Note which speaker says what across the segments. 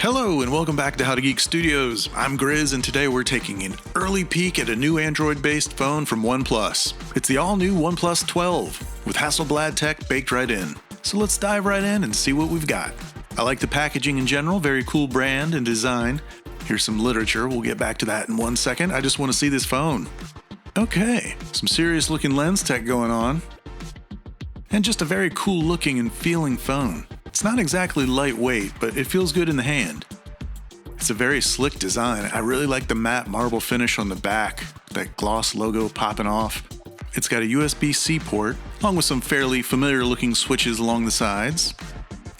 Speaker 1: Hello and welcome back to How to Geek Studios. I'm Grizz and today we're taking an early peek at a new Android-based phone from OnePlus. It's the all-new OnePlus 12 with Hasselblad tech baked right in. So let's dive right in and see what we've got. I like the packaging in general, very cool brand and design. Here's some literature, we'll get back to that in 1 second. I just want to see this phone. Okay, some serious looking lens tech going on. And just a very cool looking and feeling phone. It's not exactly lightweight, but it feels good in the hand. It's a very slick design. I really like the matte marble finish on the back, that gloss logo popping off. It's got a USB-C port, along with some fairly familiar looking switches along the sides.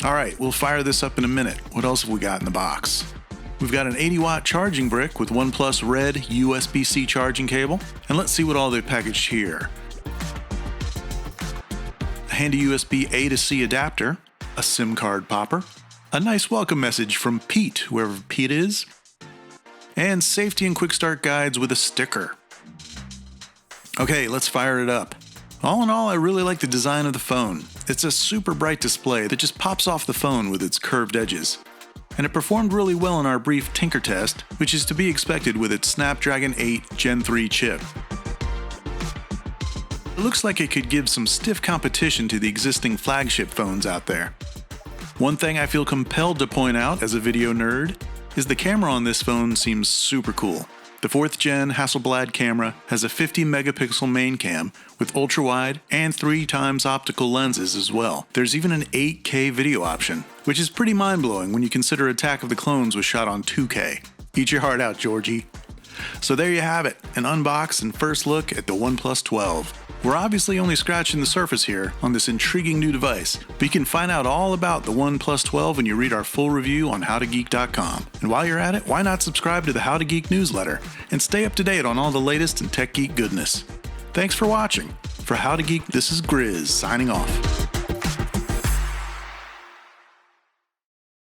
Speaker 1: Alright, we'll fire this up in a minute. What else have we got in the box? We've got an 80-watt charging brick with OnePlus Red USB-C charging cable, and let's see what all they've packaged here. A handy USB A to C adapter, a SIM card popper, a nice welcome message from Pete, whoever Pete is, and safety and quick start guides with a sticker. Okay, let's fire it up. All in all, I really like the design of the phone. It's a super bright display that just pops off the phone with its curved edges. And it performed really well in our brief tinker test, which is to be expected with its Snapdragon 8 Gen 3 chip. It looks like it could give some stiff competition to the existing flagship phones out there. One thing I feel compelled to point out as a video nerd is the camera on this phone seems super cool. The 4th gen Hasselblad camera has a 50 megapixel main cam with ultra-wide and 3x optical lenses as well. There's even an 8K video option, which is pretty mind-blowing when you consider Attack of the Clones was shot on 2K. Eat your heart out, Georgie. So there you have it, an unbox and first look at the OnePlus 12. We're obviously only scratching the surface here on this intriguing new device, but you can find out all about the OnePlus 12 when you read our full review on howtogeek.com. And while you're at it, why not subscribe to the How to Geek newsletter and stay up to date on all the latest in tech geek goodness. Thanks for watching. For How to Geek, this is Grizz signing off.